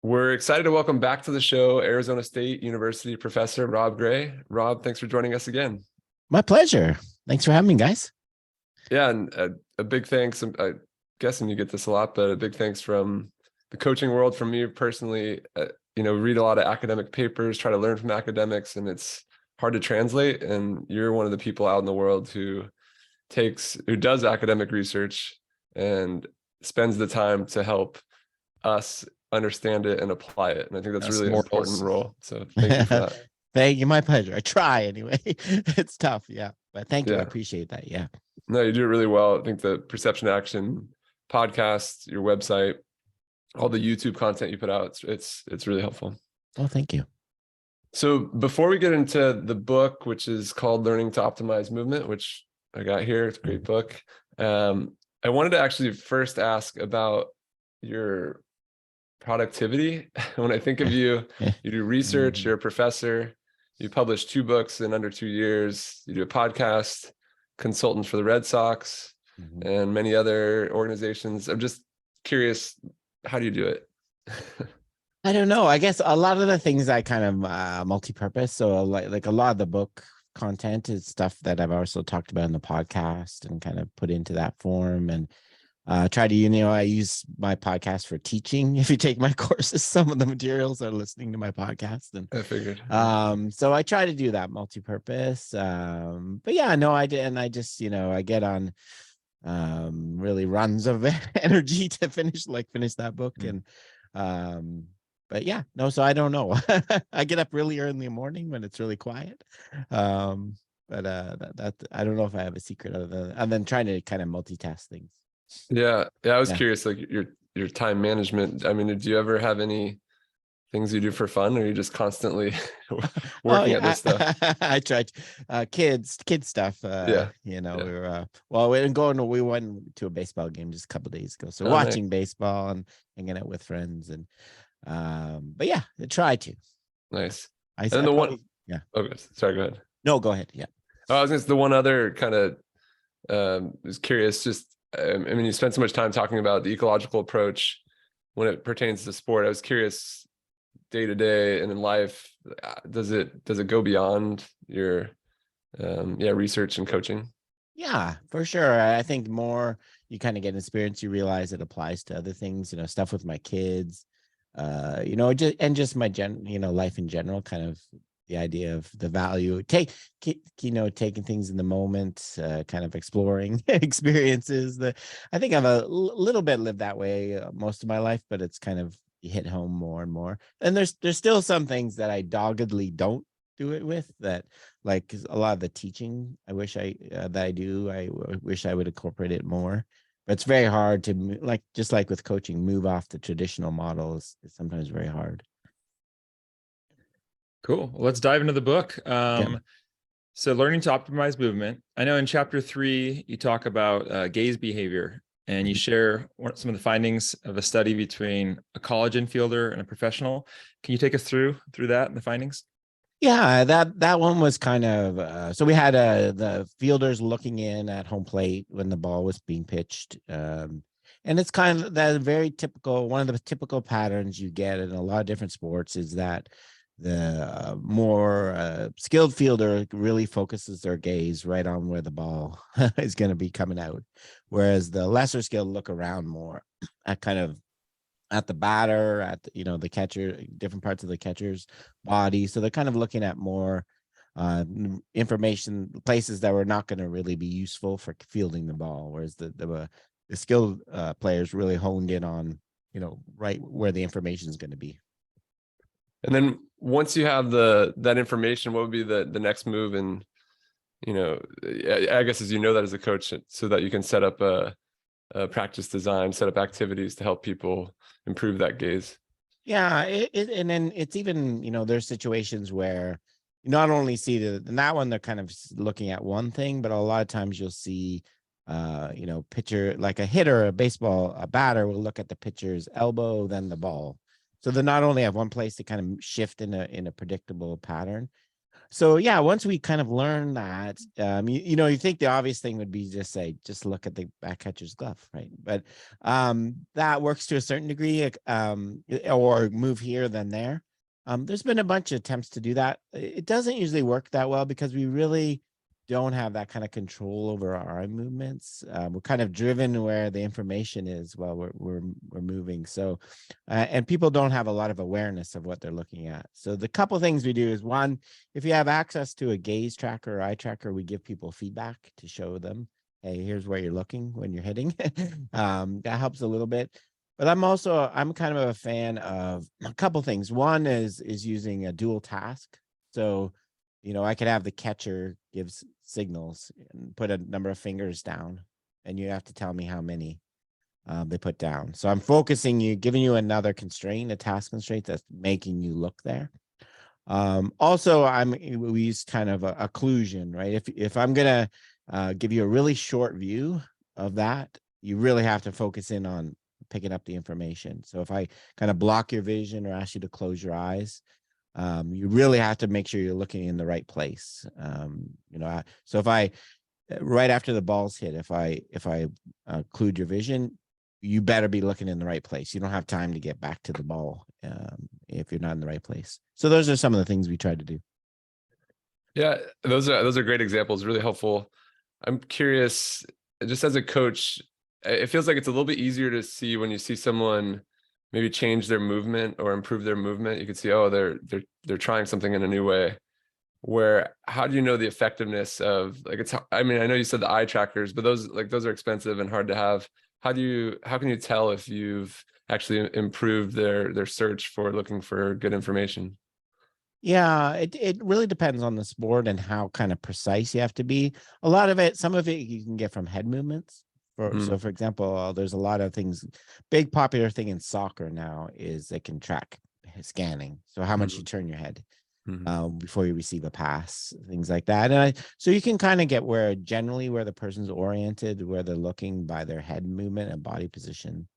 We're excited to welcome back to the show Arizona State University professor Rob Gray. Rob, thanks for joining us again. My pleasure. Thanks for having me, guys. Yeah, and a big thanks. I'm guessing you get this a lot, but a big thanks from the coaching world, from me personally. Read a lot of academic papers, try to learn from academics, and it's hard to translate. And you're one of the people out in the world who does academic research and spends the time to help us understand it and apply it. And I think that's really an important role. So thank you for that. Thank you. My pleasure. I try anyway. It's tough. Yeah. But thank you. Yeah. I appreciate that. Yeah. No, you do it really well. I think the Perception Action podcast, your website, all the YouTube content you put out, it's really helpful. Oh, thank you. So before we get into the book, which is called Learning to Optimize Movement, which I got here, it's a great book. I wanted to actually first ask about your productivity. When I think of you, you do research, you're a professor, you published 2 books in under 2 years, you do a podcast, consultant for the Red Sox, and many other organizations. I'm just curious, how do you do it? I don't know. I guess a lot of the things I kind of multi-purpose. So like a lot of the book content is stuff that I've also talked about in the podcast and kind of put into that form, and try to, I use my podcast for teaching. If you take my courses, some of the materials are listening to my podcast. And I figured. So I try to do that multi-purpose. But yeah, no, I did. And I just, I get on really runs of energy to finish that book. And but yeah, no, so I don't know. I get up really early in the morning when it's really quiet. But that I don't know if I have a secret other than trying to kind of multitask things. Yeah. I was curious, like your time management. I mean, do you ever have any things you do for fun, or are you just constantly working at this stuff? I tried kids stuff. We were we went to a baseball game just a couple of days ago. So watching nice. Baseball and hanging out with friends, and but yeah, I try to. Nice. Yeah. Okay. Sorry, go ahead. No, go ahead. Yeah. I was just the one other kind of was curious, just I mean, you spent so much time talking about the ecological approach when it pertains to sport. I was curious, day to day and in life, does it go beyond your research and coaching? Yeah, for sure. I think more you kind of get experience, you realize it applies to other things, stuff with my kids, just my life in general, kind of the idea of the value, taking things in the moment, kind of exploring experiences. I think I've a little bit lived that way most of my life, but it's kind of hit home more and more. And there's still some things that I doggedly don't do it with, that like a lot of the teaching I wish I wish I would incorporate it more. But it's very hard to just like with coaching, move off the traditional models. It's sometimes very hard. Cool. Well, let's dive into the book. So Learning to Optimize Movement. I know in chapter 3, you talk about gaze behavior, and you share some of the findings of a study between a college infielder and a professional. Can you take us through that and the findings? Yeah, that one was kind of, so we had the fielders looking in at home plate when the ball was being pitched. And it's kind of that very typical, one of the typical patterns you get in a lot of different sports is that the more skilled fielder really focuses their gaze right on where the ball is going to be coming out, whereas the lesser skilled look around more at kind of at the batter, at the catcher, different parts of the catcher's body. So they're kind of looking at more information, places that were not going to really be useful for fielding the ball, whereas the skilled players really honed in on right where the information is going to be. And then once you have that information, what would be the next move? And I guess as that as a coach, so that you can set up a practice design, set up activities to help people improve that gaze. Yeah, and then it's even there's situations where you not only see that one, they're kind of looking at one thing, but a lot of times you'll see pitcher, like a hitter, a batter will look at the pitcher's elbow, then the ball. So they not only have one place to kind of shift in a predictable pattern, So yeah, once we kind of learn that, you think the obvious thing would be just look at the back catcher's glove, right? But that works to a certain degree, or move here then there. There's been a bunch of attempts to do that. It doesn't usually work that well because we really don't have that kind of control over our eye movements. We're kind of driven where the information is while we're moving. So, and people don't have a lot of awareness of what they're looking at. So the couple things we do is, one, if you have access to a gaze tracker or eye tracker, we give people feedback to show them, hey, here's where you're looking when you're hitting. That helps a little bit. But I'm kind of a fan of a couple things. One is using a dual task. So, I could have the catcher gives signals and put a number of fingers down, and you have to tell me how many they put down. So I'm giving you another constraint, a task constraint that's making you look there. Also, we use kind of a occlusion, right? If I'm gonna give you a really short view of that, you really have to focus in on picking up the information. So if I kind of block your vision or ask you to close your eyes, you really have to make sure you're looking in the right place. So if I, right after the ball's hit, if I occlude your vision, you better be looking in the right place. You don't have time to get back to the ball if you're not in the right place. So those are some of the things we tried to do. Yeah, those are great examples, really helpful. I'm curious, just as a coach, it feels like it's a little bit easier to see when you see someone maybe change their movement or improve their movement. You could see, oh, they're trying something in a new way. Where, how do you know the effectiveness of, like, I know you said the eye trackers, but those are expensive and hard to have. How can you tell if you've actually improved their search for looking for good information? Yeah, it really depends on the sport and how kind of precise you have to be. Some of it you can get from head movements. So for example, there's a lot of things. Big popular thing in soccer now is they can track scanning. So how much you turn your head before you receive a pass, things like that. And so you can kind of get where the person's oriented, where they're looking by their head movement and body position,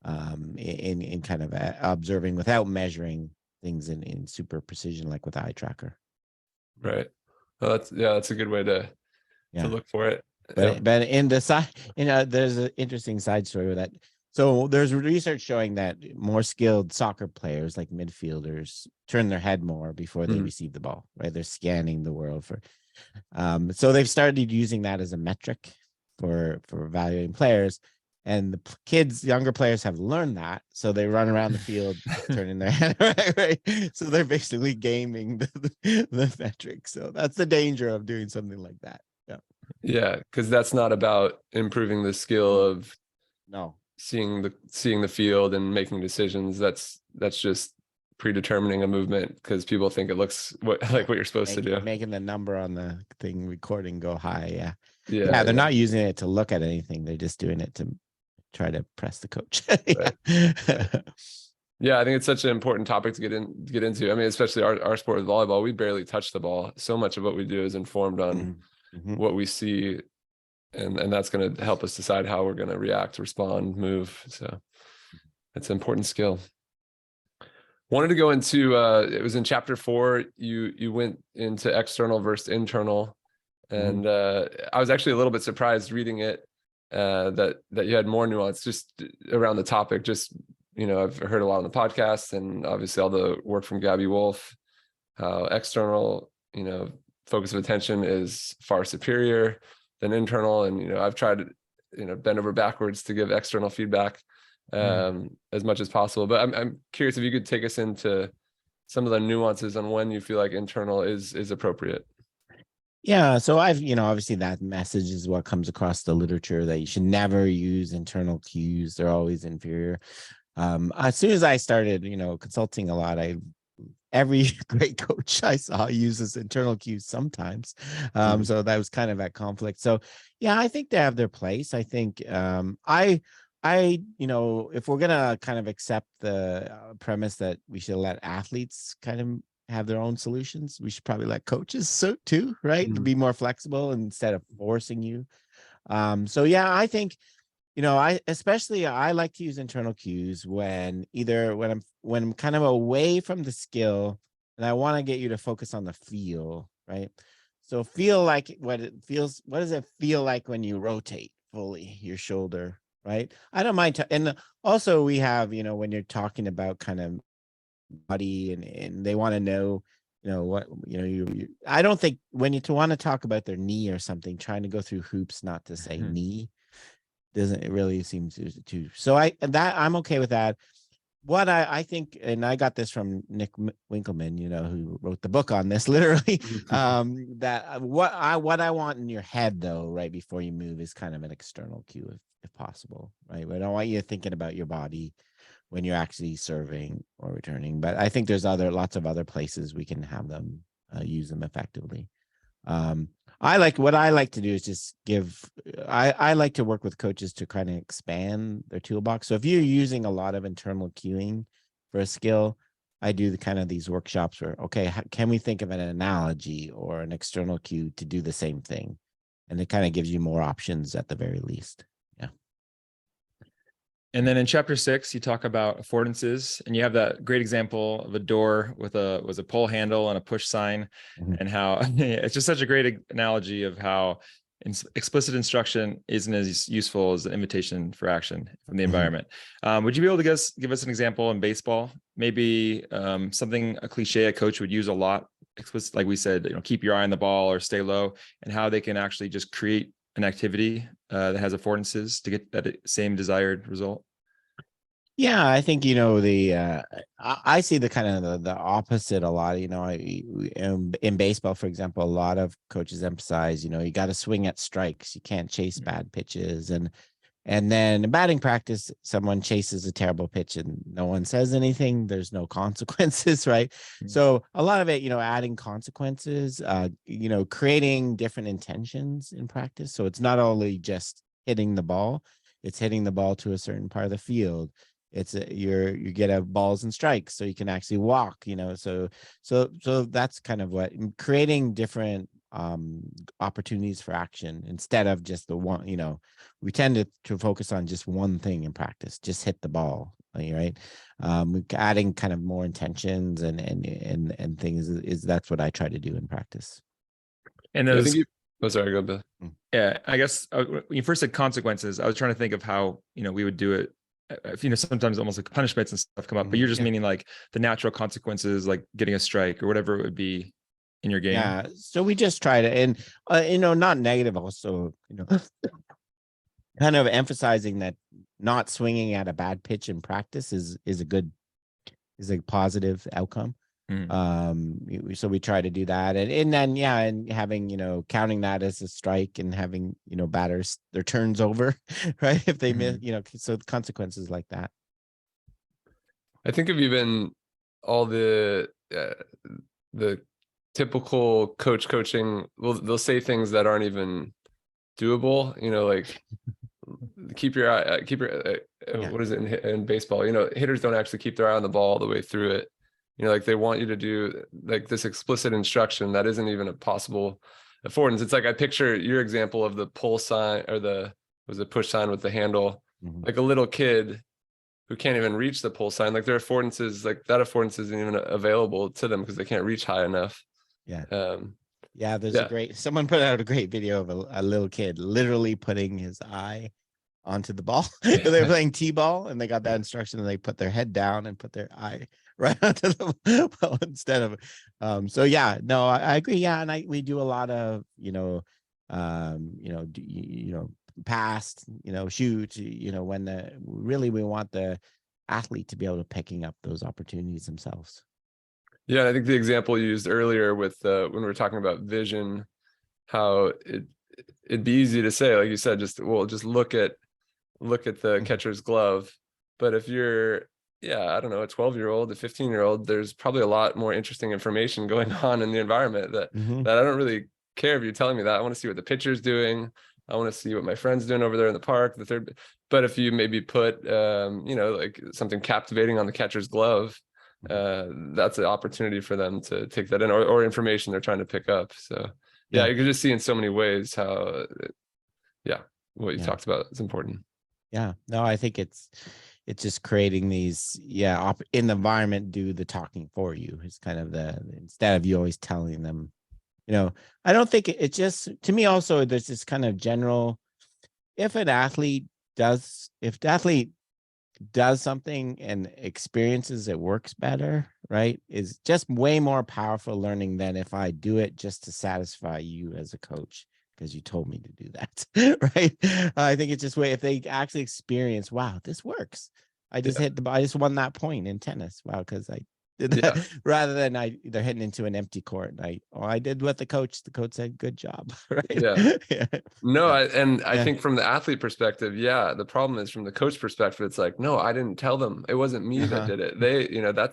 in kind of observing without measuring things in super precision, like with eye tracker. Right. Well, that's a good way to look for it. But in the side, there's an interesting side story with that. So there's research showing that more skilled soccer players, like midfielders, turn their head more before they receive the ball, right? They're scanning the world for. So they've started using that as a metric for evaluating players. And the younger players have learned that. So they run around the field, turning their head, right? So they're basically gaming the metric. So that's the danger of doing something like that. Yeah, because that's not about improving the skill of seeing the field and making decisions. That's just predetermining a movement because people think it looks like what you're supposed to do. Making the number on the thing recording go high. Yeah. They're not using it to look at anything. They're just doing it to try to press the coach. Yeah, I think it's such an important topic to get into. I mean, especially our sport with volleyball, we barely touch the ball. So much of what we do is informed on what we see, and that's going to help us decide how we're going to react, respond, move. So it's an important skill. Wanted to go into it was in chapter 4. You went into external versus internal, and I was actually a little bit surprised reading it that you had more nuance just around the topic. Just, I've heard a lot on the podcast and obviously all the work from Gabby Wolf, how external, focus of attention is far superior than internal. And, I've tried to, bend over backwards to give external feedback as much as possible. But I'm curious if you could take us into some of the nuances on when you feel like internal is appropriate. Yeah. So obviously that message is what comes across the literature, that you should never use internal cues. They're always inferior. As soon as I started, consulting a lot, every great coach I saw uses internal cues sometimes. So that was kind of at conflict. So yeah, I think they have their place. I think if we're gonna kind of accept the premise that we should let athletes kind of have their own solutions, we should probably let coaches too, right? To be more flexible instead of forcing you. So yeah, I think, I like to use internal cues when I'm kind of away from the skill and I want to get you to focus on the feel, right? So feel like what it feels. What does it feel like when you rotate fully your shoulder, right? I don't mind. And also we have, when you're talking about kind of body and they want to know, what, I don't think when you want to talk about their knee or something, trying to go through hoops, not to say knee, doesn't it really seem to. So I'm okay with that. What I think, and I got this from Nick Winkelman, who wrote the book on this, literally, that what I want in your head though, right before you move, is kind of an external cue, if possible, right? I don't want you thinking about your body when you're actually serving or returning, but I think there's lots of other places we can have them use them effectively. What I like to do is just I like to work with coaches to kind of expand their toolbox. So if you're using a lot of internal cueing for a skill, I do these workshops where, okay, can we think of an analogy or an external cue to do the same thing? And it kind of gives you more options at the very least. Yeah. And then in chapter 6, you talk about affordances, and you have that great example of a door with a pull handle and a push sign, and how it's just such a great analogy of how explicit instruction isn't as useful as an invitation for action from the environment. Would you be able to give us an example in baseball? Maybe something, a cliche a coach would use a lot, explicit, like we said, keep your eye on the ball or stay low, and how they can actually just create an activity that has affordances to get that same desired result? Yeah, I think I see the kind of the opposite a lot. In baseball, for example, a lot of coaches emphasize, you got to swing at strikes. You can't chase bad pitches, and then in batting practice, someone chases a terrible pitch and no one says anything. There's no consequences, right? So a lot of it, adding consequences, creating different intentions in practice. So it's not only just hitting the ball; it's hitting the ball to a certain part of the field. It's you get a balls and strikes, so you can actually walk, so that's kind of what creating different opportunities for action instead of just the one. We tend to focus on just one thing in practice, just hit the ball, right? Adding kind of more intentions and things is that's what I try to do in practice. And those, sorry, go Bill. Yeah, I guess when you first said consequences, I was trying to think of how we would do it. Sometimes almost like punishments and stuff come up, but you're just meaning like the natural consequences, like getting a strike or whatever it would be in your game. Yeah. So we just try to, and not negative. Also, kind of emphasizing that not swinging at a bad pitch in practice is a positive outcome. So we try to do that, and then and having counting that as a strike and having batters their turns over, right? If they miss, so consequences like that. I think of even all the typical coaching. They'll say things that aren't even doable. Like keep your eye. What is it in baseball? Hitters don't actually keep their eye on the ball all the way through it. Like they want you to do like this explicit instruction that isn't even a possible affordance. It's like I picture your example of the pull sign or the push sign with the handle, like a little kid who can't even reach the pull sign. Like their affordances, like that affordance isn't even available to them because they can't reach high enough. Yeah. There's someone put out a great video of a little kid literally putting his eye onto the ball. They were playing t-ball and they got that instruction and they put their head down and put their eye right onto the ball instead of I agree. Yeah, and we do a lot of pass, shoot, when we want the athlete to be able to picking up those opportunities themselves. Yeah, I think the example you used earlier with when we were talking about vision, how it'd be easy to say, like you said, just look at the catcher's glove. But if you're, I don't know, a 12-year-old, a 15-year-old, there's probably a lot more interesting information going on in the environment that I don't really care if you're telling me that. I want to see what the pitcher's doing. I want to see what my friend's doing over there in the park. But if you maybe put, like something captivating on the catcher's glove, that's an opportunity for them to take that in, or information they're trying to pick up. So you can just see in so many ways how, what you talked about is important. Yeah, no, I think it's it's just creating these, in the environment, do the talking for you. It's kind of instead of you always telling them, I don't think it just, to me also, there's this kind of general, if the athlete does something and experiences it works better, right, is just way more powerful learning than if I do it just to satisfy you as a coach because you told me to do that. Right. I think it's just way, if they actually experience, wow, this works. I just I just won that point in tennis. Wow. Cause I did that rather than they're hitting into an empty court. And I did what the coach said, good job. Right. Yeah. No, I Yeah. think from the athlete perspective, the problem is from the coach perspective, it's like, no, I didn't tell them. It wasn't me that did it. They,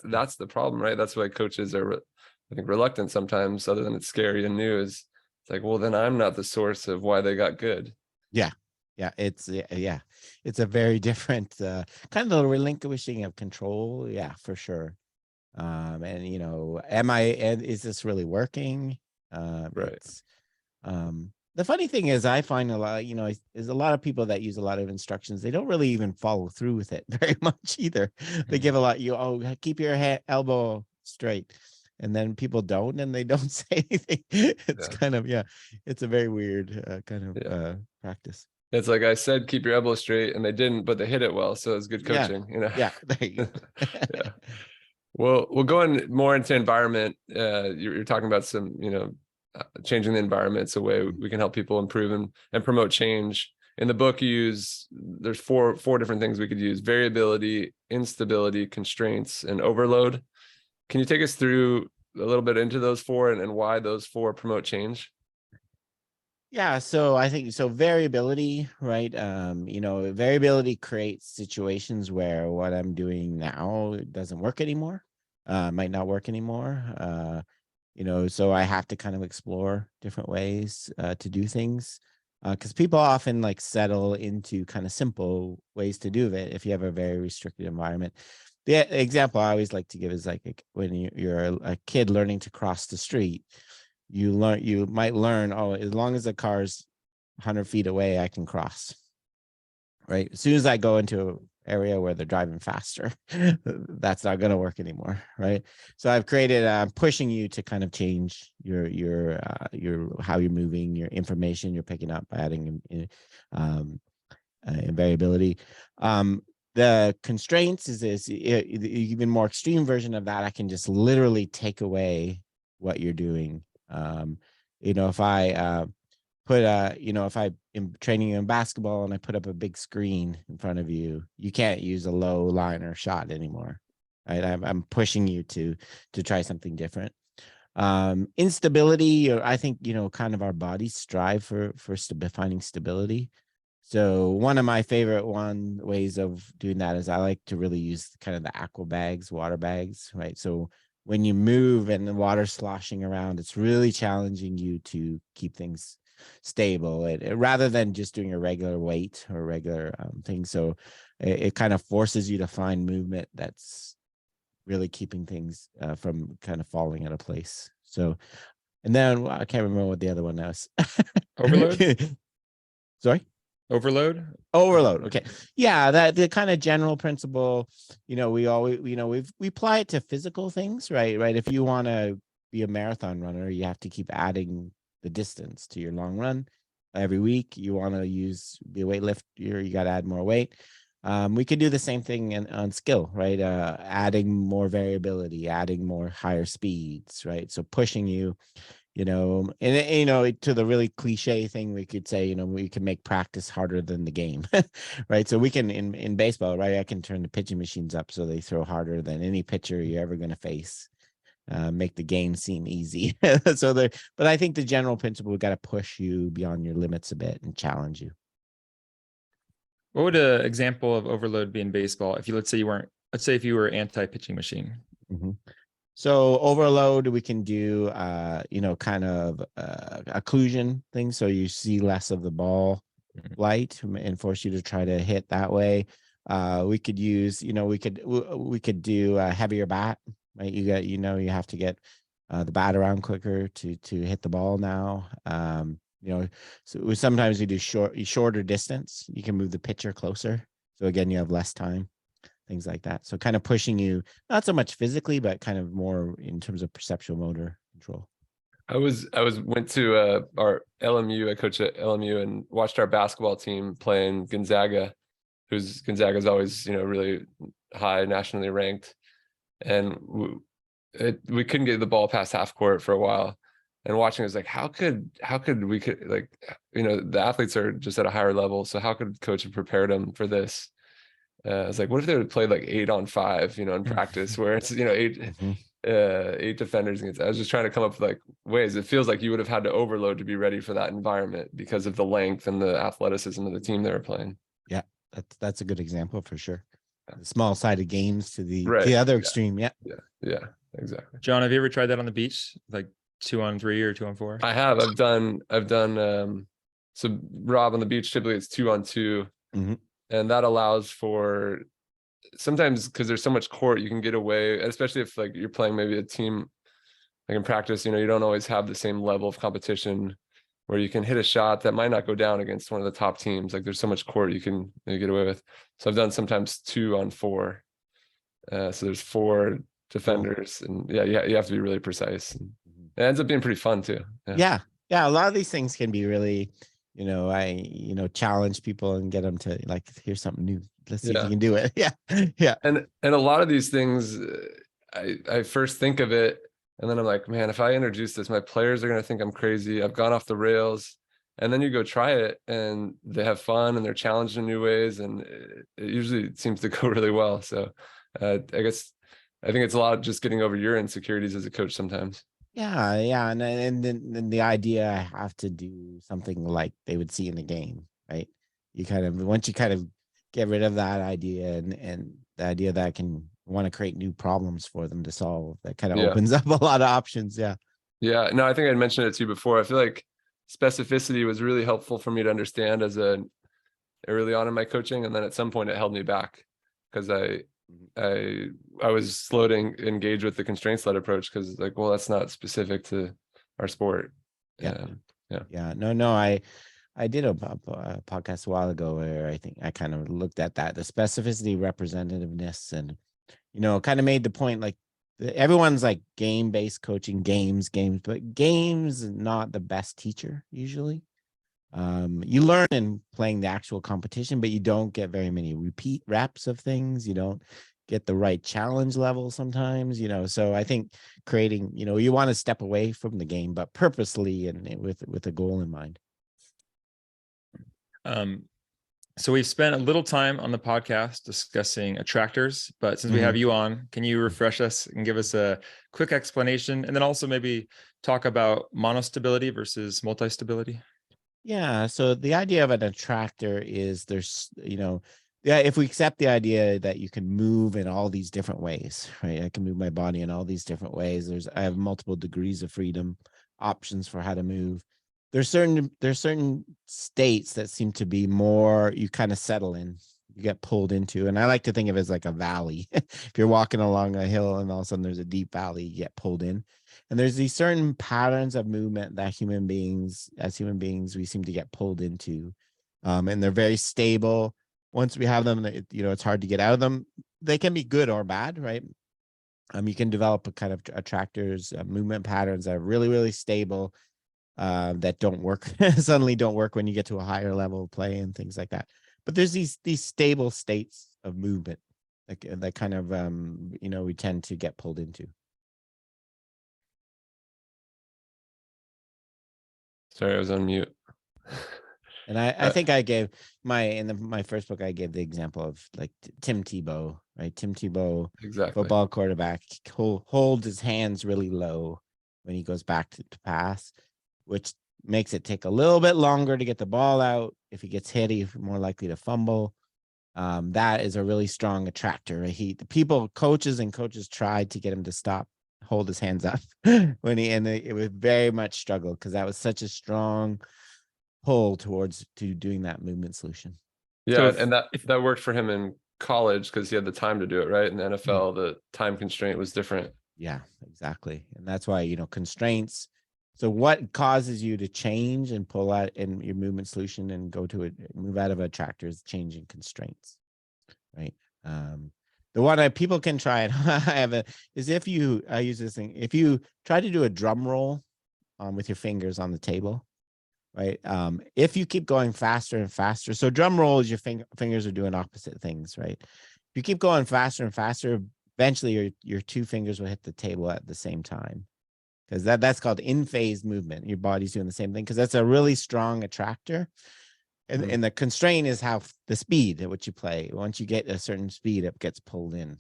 that's the problem, right? That's why coaches are, I think, reluctant sometimes, other than it's scary and new, is it's like, well, then I'm not the source of why they got good. Yeah. It's a very different kind of a relinquishing of control. Yeah, for sure. And is this really working? Right. The funny thing is, I find a lot, is a lot of people that use a lot of instructions, they don't really even follow through with it very much either. They give a lot, keep your elbow straight. And then people don't, and they don't say anything. It's kind of, it's a very weird kind of practice. It's like I said, keep your elbow straight, and they didn't, but they hit it well. So it's good coaching, Yeah, there you go. Yeah. Well, we'll go in more into environment. You're talking about some, changing the environment. It's a way we can help people improve and promote change. In the book, there's four different things we could use: variability, instability, constraints, and overload. Can you take us through a little bit into those four and why those four promote change? Yeah, so I think variability, right? Variability creates situations where what I'm doing now doesn't work anymore, might not work anymore. So I have to kind of explore different ways to do things, because people often like settle into kind of simple ways to do it if you have a very restricted environment. The example I always like to give is like when you're a kid learning to cross the street. You might learn, as long as the car's 100 feet away, I can cross. Right. As soon as I go into an area where they're driving faster, that's not going to work anymore. Right. So I've created, pushing you to kind of change your how you're moving, your information you're picking up, adding variability. The constraints is even more extreme version of that. I can just literally take away what you're doing. If I if I am training you in basketball and I put up a big screen in front of you, you can't use a low liner shot anymore. Right. I'm pushing you to try something different. Instability, or I think, kind of our bodies strive for finding stability. So one of my favorite ways of doing that is I like to really use kind of the aqua bags, water bags, right? So when you move and the water's sloshing around, it's really challenging you to keep things stable, rather than just doing a regular weight or regular thing. So it kind of forces you to find movement that's really keeping things from kind of falling out of place. So, and then I can't remember what the other one was. Overload? Sorry? Overload. Okay. Yeah, that the kind of general principle, we always, we apply it to physical things, right? If you want to be a marathon runner, you have to keep adding the distance to your long run every week. You want to be a weightlifter, you got to add more weight. We could do the same thing on skill, right? Adding more variability, adding more higher speeds, right? So pushing you, and to the really cliche thing, we could say, we can make practice harder than the game, right? So we can, in baseball, right, I can turn the pitching machines up so they throw harder than any pitcher you're ever going to face, make the game seem easy. But I think the general principle, we've got to push you beyond your limits a bit and challenge you. What would an example of overload be in baseball? Let's say if you were anti-pitching machine. Mm-hmm. So overload, we can do, kind of occlusion things. So you see less of the ball light and force you to try to hit that way. We could use, we could do a heavier bat, right? You have to get the bat around quicker to hit the ball now. So sometimes we do shorter distance. You can move the pitcher closer. So again, you have less time. things like that. So kind of pushing you, not so much physically, but kind of more in terms of perceptual motor control. Went to our LMU. I coach at LMU and watched our basketball team playing Gonzaga, Gonzaga's always, really high nationally ranked. And we couldn't get the ball past half court for a while. And watching it was like, how could we the athletes are just at a higher level. So how could coach have prepared them for this? I was like, what if they would play like 8-on-5, in practice where it's, 8 defenders against. I was just trying to come up with like ways. It feels like you would have had to overload to be ready for that environment because of the length and the athleticism of the team they were playing. Yeah, that's a good example for sure. The small-sided games to the other extreme. Yeah, exactly. John, have you ever tried that on the beach, like 2-on-3 or 2-on-4? I have. I've done. So Rob, on the beach, typically it's 2-on-2, and that allows for sometimes, because there's so much court, you can get away, especially if like you're playing maybe a team like in practice. You don't always have the same level of competition where you can hit a shot that might not go down against one of the top teams. Like there's so much court you can get away with. So I've done sometimes 2-on-4. So there's 4 defenders, and you have to be really precise. And it ends up being pretty fun too. Yeah. A lot of these things can be really, I challenge people and get them to like, here's something new. Let's see if you can do it. Yeah. And a lot of these things, I first think of it, and then I'm like, man, if I introduce this, my players are going to think I'm crazy. I've gone off the rails. And then you go try it and they have fun and they're challenged in new ways. And it usually seems to go really well. So I think it's a lot of just getting over your insecurities as a coach sometimes. Yeah. And then the idea I have to do something like they would see in the game, right? Once you kind of get rid of that idea and the idea that I can want to create new problems for them to solve, that kind of opens up a lot of options. Yeah. No, I think I'd mentioned it to you before. I feel like specificity was really helpful for me to understand early on in my coaching. And then at some point it held me back because I was slow to engage with the constraints-led approach because like, well, that's not specific to our sport. No, I did a podcast a while ago where I think I kind of looked at that, the specificity, representativeness, and kind of made the point like everyone's like game-based coaching, games, but games is not the best teacher usually. You learn in playing the actual competition, but you don't get very many repeat reps of things. You don't get the right challenge level sometimes, so I think creating, you want to step away from the game, but purposely and with a goal in mind. So we've spent a little time on the podcast discussing attractors, but since we have you on, can you refresh us and give us a quick explanation, and then also maybe talk about monostability versus multi-stability? Yeah. So the idea of an attractor is if we accept the idea that you can move in all these different ways, right? I can move my body in all these different ways. I have multiple degrees of freedom, options for how to move. There's certain states that seem to be more, you kind of settle in, you get pulled into. And I like to think of it as like a valley. If you're walking along a hill and all of a sudden there's a deep valley, you get pulled in. And there's these certain patterns of movement that human beings, we seem to get pulled into. And they're very stable. Once we have them, it's hard to get out of them. They can be good or bad, right? You can develop a kind of attractors, movement patterns that are really, really stable, that don't work, suddenly don't work when you get to a higher level of play and things like that. But there's these stable states of movement that kind of, we tend to get pulled into. Sorry, I was on mute. And I think I gave my first book, I gave the example of like Tim Tebow, right? Tim Tebow, exactly. Football quarterback, holds his hands really low when he goes back to pass, which makes it take a little bit longer to get the ball out. If he gets hit, he's more likely to fumble. That is a really strong attractor. Coaches tried to get him to hold his hands up it was very much struggle because that was such a strong pull to doing that movement solution. Yeah, so and that worked for him in college because he had the time to do it, right? In the NFL, the time constraint was different. Yeah, exactly. And that's why, constraints. So what causes you to change and pull out in your movement solution and move out of attractors, changing constraints, right? The one that people can try it. Is if I use this thing. If you try to do a drum roll with your fingers on the table, right? If you keep going faster and faster, so drum roll is your fingers are doing opposite things, right? If you keep going faster and faster, eventually your two fingers will hit the table at the same time, because that's called in phase movement. Your body's doing the same thing, because that's a really strong attractor. And the constraint is how the speed at which you play. Once you get a certain speed, it gets pulled in.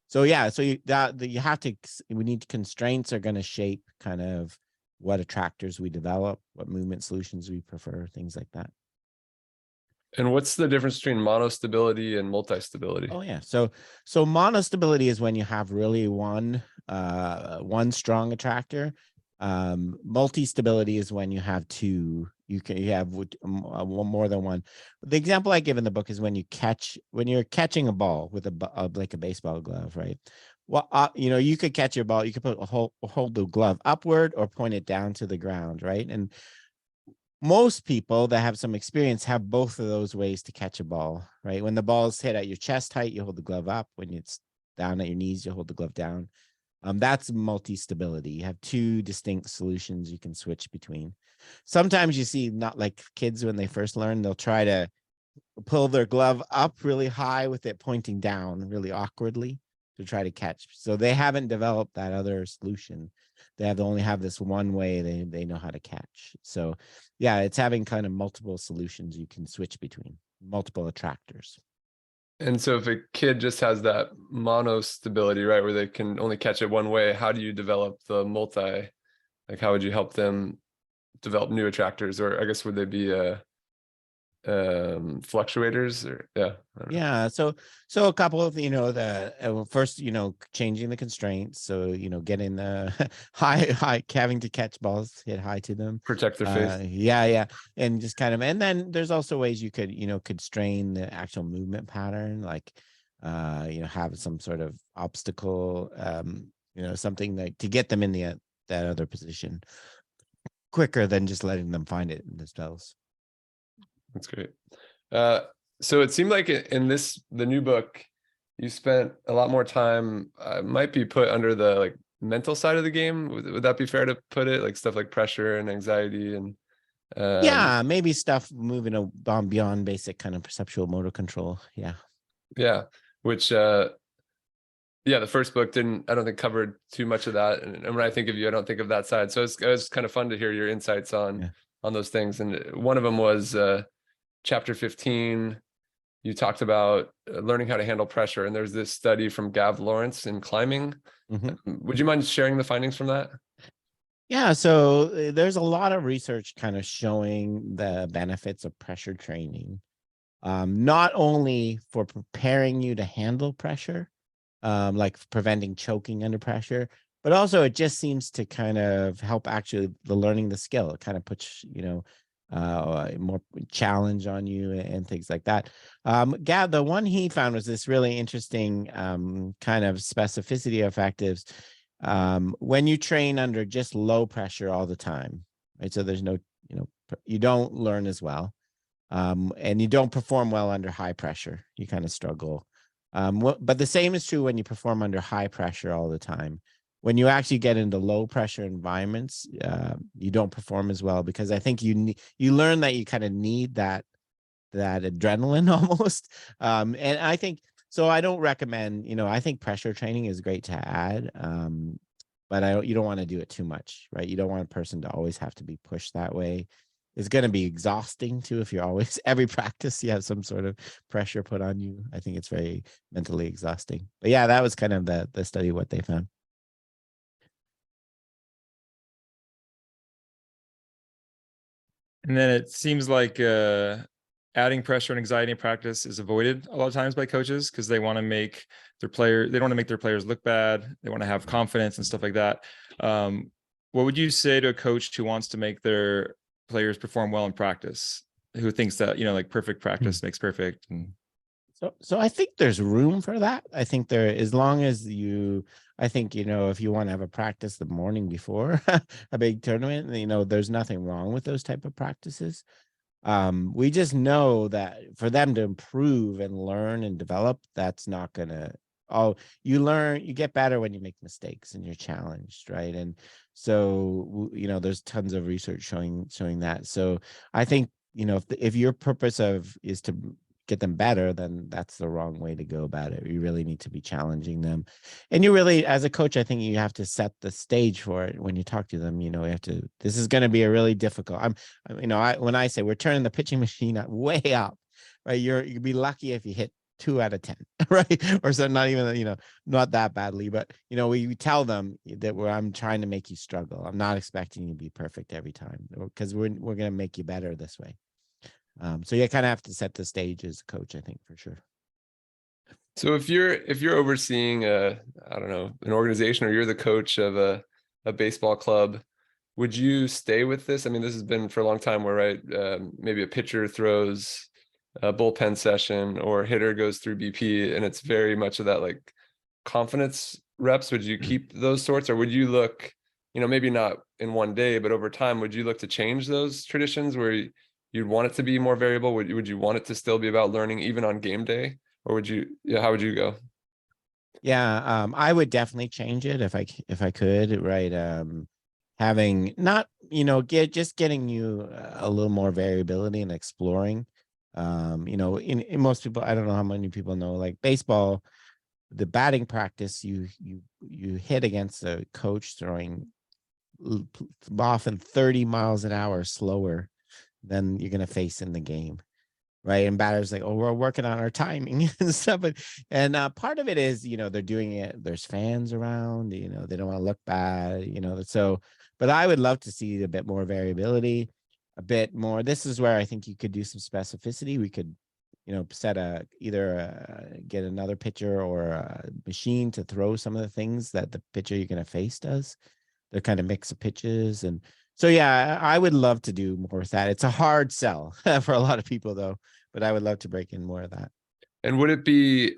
So yeah, so you have to. We need constraints are going to shape kind of what attractors we develop, what movement solutions we prefer, things like that. And what's the difference between monostability and multi-stability? Oh yeah, so monostability is when you have really one strong attractor. Multi-stability is when you have two. You have more than one. The example I give in the book is when you're catching a ball with like a baseball glove, right? Well, you could catch your ball. You could hold the glove upward or point it down to the ground, right? And most people that have some experience have both of those ways to catch a ball, right? When the ball is hit at your chest height, you hold the glove up. When it's down at your knees, you hold the glove down. That's multi-stability. You have two distinct solutions you can switch between. Sometimes you see, not like kids when they first learn, they'll try to pull their glove up really high with it pointing down really awkwardly to try to catch. So they haven't developed that other solution. They only have this one way they know how to catch. So yeah, it's having kind of multiple solutions you can switch between, multiple attractors. And so if a kid just has that monostability, right, where they can only catch it one way, how do you develop the multi? Like, how would you help them develop new attractors? Or I guess would they be fluctuators? Or Yeah, so a couple of first changing the constraints, so getting the high having to catch balls hit high to them, protect their face. Yeah, and just kind of, and then there's also ways you could constrain the actual movement pattern, like have some sort of obstacle, something like to get them in that other position quicker than just letting them find it themselves. That's great. So it seemed like in the new book, you spent a lot more time, might be put under the like mental side of the game. Would that be fair to put it? Like stuff like pressure and anxiety and yeah, maybe stuff moving on beyond basic kind of perceptual motor control. Yeah, which the first book I don't think covered too much of that. And when I think of you, I don't think of that side. So it was kind of fun to hear your insights on those things. And one of them was chapter 15. You talked about learning how to handle pressure. And there's this study from Gav Lawrence in climbing. Would you mind sharing the findings from that? Yeah, so there's a lot of research kind of showing the benefits of pressure training, not only for preparing you to handle pressure, like preventing choking under pressure, but also it just seems to kind of help actually learning the skill. It kind of puts, more challenge on you and things like that. Gav, the one he found was this really interesting kind of specificity effectives. When you train under just low pressure all the time, right? So there's no, you don't learn as well. And you don't perform well under high pressure. You kind of struggle. But the same is true when you perform under high pressure all the time. When you actually get into low pressure environments, you don't perform as well, because I think you learn that you kind of need that adrenaline almost. And I think, so I don't recommend, I think pressure training is great to add, but you don't want to do it too much, right? You don't want a person to always have to be pushed that way. It's going to be exhausting too if you're always, every practice you have some sort of pressure put on you. I think it's very mentally exhausting. But yeah, that was kind of the study, what they found. And then it seems like adding pressure and anxiety in practice is avoided a lot of times by coaches because they want to make they don't want to make their players look bad. They want to have confidence and stuff like that. What would you say to a coach who wants to make their players perform well in practice, who thinks that, like perfect practice makes perfect? So I think there's room for that. I think as long as I think, if you want to have a practice the morning before a big tournament, there's nothing wrong with those type of practices. We just know that for them to improve and learn and develop, that's not gonna. Oh, you learn, you get better when you make mistakes and you're challenged, right? And so there's tons of research showing that. So I think if your purpose is to get them better, then that's the wrong way to go about it. You really need to be challenging them, and you really, as a coach, I think you have to set the stage for it when you talk to them. You have to. This is going to be a really difficult. When I say we're turning the pitching machine up way up, right? You'd be lucky if you hit 2 out of 10, right? Or so, not even not that badly, but we tell them that I'm trying to make you struggle. I'm not expecting you to be perfect every time, because we're going to make you better this way. So you kind of have to set the stage as a coach, I think, for sure. So if you're overseeing I don't know, an organization, or you're the coach of a baseball club, would you stay with this? I mean, this has been for a long time where, right, maybe a pitcher throws a bullpen session or a hitter goes through BP, and it's very much of that like confidence reps. Would you keep those sorts, or would you look, maybe not in one day, but over time, would you look to change those traditions where you'd want it to be more variable? Would you want it to still be about learning even on game day, or how would you go? Yeah, I would definitely change it if I could, right? Having not, getting you a little more variability and exploring. In most people, I don't know how many people know, like baseball, the batting practice, you hit against a coach throwing often 30 miles an hour slower than you're going to face in the game, right? And batters like, oh, we're working on our timing and stuff. And part of it is, they're doing it, there's fans around, they don't want to look bad, so, but I would love to see a bit more variability, a bit more. This is where I think you could do some specificity. We could, set get another pitcher or a machine to throw some of the things that the pitcher you're going to face does. They're kind of mix of pitches. And so, yeah, I would love to do more with that. It's a hard sell for a lot of people, though, but I would love to break in more of that. And would it be,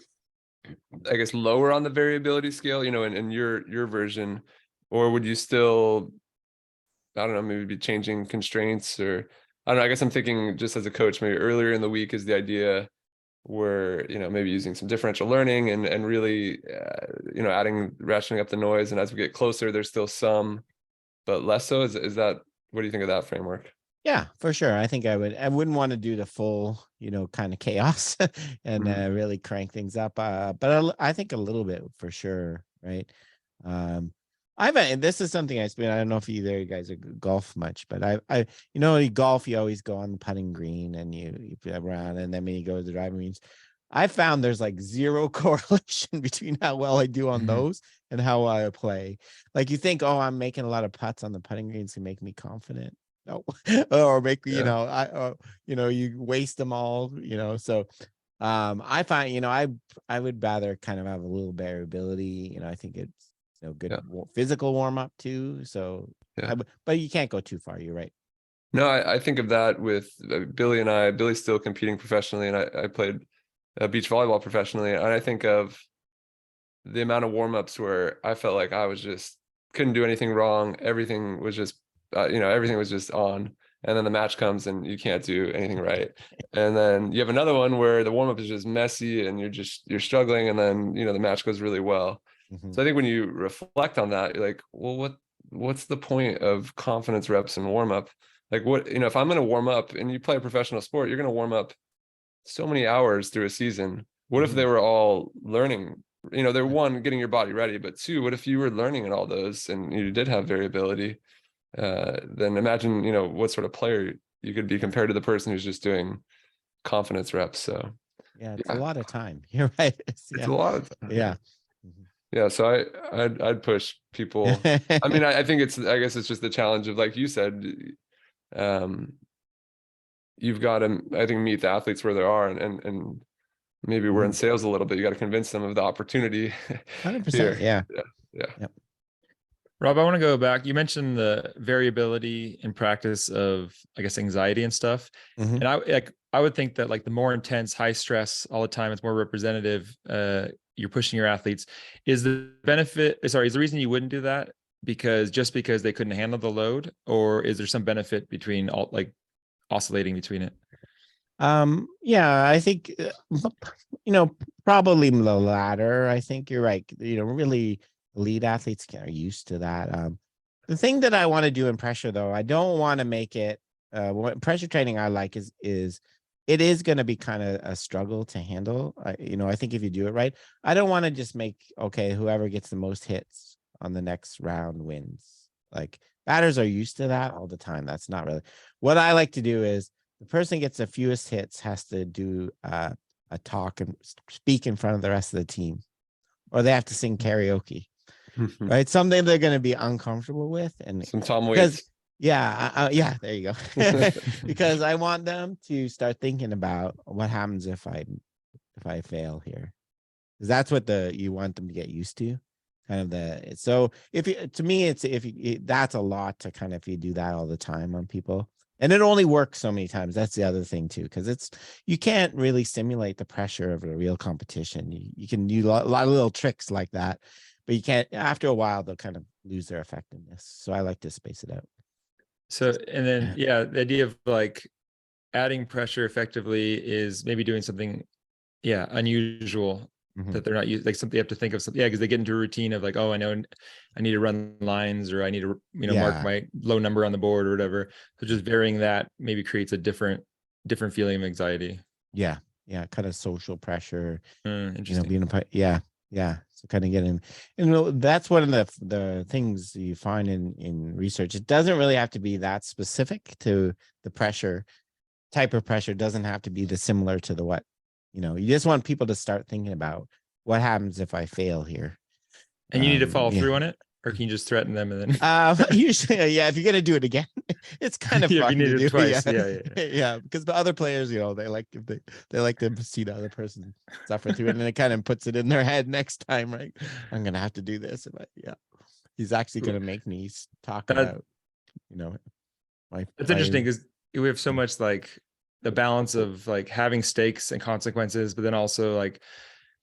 I guess, lower on the variability scale, in your version, or would you still, I don't know, maybe be changing constraints, or I don't know, I guess I'm thinking just as a coach, maybe earlier in the week is the idea where, maybe using some differential learning and really, ratcheting up the noise. And as we get closer, there's still some, but less so. Is that, what do you think of that framework? Yeah, for sure. I think I wouldn't want to do the full, kind of chaos and really crank things up. But I think a little bit for sure. Right. This is something I don't know if either of you guys are golf much, but golf, you always go on the putting green and you play around, and then when you go to the driving range, I found there's like zero correlation between how well I do on those and how I play. Like you think, oh, I'm making a lot of putts on the putting greens to make me confident. No, or make me, you waste them all, so I find, I would rather kind of have a little variability. I think it's good physical warm up too. So, but you can't go too far. You're right. No, I think of that with Billy and I. Billy's still competing professionally, and I played beach volleyball professionally. And I think of the amount of warm-ups where I felt like I was just couldn't do anything wrong. Everything was just, everything was just on. And then the match comes and you can't do anything right. And then you have another one where the warm-up is just messy and you're struggling. And then, the match goes really well. So I think when you reflect on that, you're like, well, what's the point of confidence reps and warm-up? Like what, if I'm going to warm up, and you play a professional sport, you're going to warm up so many hours through a season. What if they were all learning? They're one, getting your body ready, but two, what if you were learning in all those and you did have variability? Then imagine, what sort of player you could be compared to the person who's just doing confidence reps. So yeah, it's a lot of time. You're right. It's a lot of time. Yeah. Yeah. So I'd push people. I mean, I think I guess it's just the challenge of, like you said, you've got to, I think, meet the athletes where they are, and maybe we're in sales a little bit. You got to convince them of the opportunity. 100%. Yeah. Yep. Rob, I want to go back. You mentioned the variability in practice of, I guess, anxiety and stuff. And I would think that, like, the more intense, high stress all the time, it's more representative. You're pushing your athletes. Is the reason you wouldn't do that because they couldn't handle the load, or is there some benefit between oscillating between it? Yeah, I think, probably the latter. I think you're right. Really elite athletes are used to that. The thing that I want to do in pressure, though, I don't want to make it, what pressure training I like is it is going to be kind of a struggle to handle. I think if you do it right, I don't want to just make, okay, whoever gets the most hits on the next round wins. Like, batters are used to that all the time. That's not really what I like to do. Is the person gets the fewest hits has to do a talk and speak in front of the rest of the team, or they have to sing karaoke, right? Something they're going to be uncomfortable with, and Some Tom because Waits. yeah, there you go. Because I want them to start thinking about what happens if I fail here, because that's what you want them to get used to. Kind of so to me, it's that's a lot to kind of, if you do that all the time on people. And it only works so many times. That's the other thing too, because you can't really simulate the pressure of a real competition. You can do a lot of little tricks like that, but you can't. After a while, they'll kind of lose their effectiveness. So I like to space it out. So, and then, yeah, the idea of like adding pressure effectively is maybe doing something, unusual that they're not used, like something you have to think of something. Yeah, because they get into a routine of like, oh, I know I need to run lines, or I need to, mark my low number on the board or whatever. So just varying that maybe creates a different feeling of anxiety. Yeah, kind of social pressure. Interesting. Being a part. Yeah. So kind of getting, that's one of the things you find in research. It doesn't really have to be that specific to the pressure. Type of pressure doesn't have to be the similar to the what. You just want people to start thinking about what happens if I fail here. And you need to follow through on it, or can you just threaten them and then? Usually, if you're gonna do it again, it's kind of fun you need to it do. Twice. Yeah. Because the other players, they like if they like to see the other person suffer through it, and it kind of puts it in their head next time, right? I'm gonna have to do this, but he's actually gonna make me talk about, That's interesting, because we have so much like the balance of like having stakes and consequences, but then also like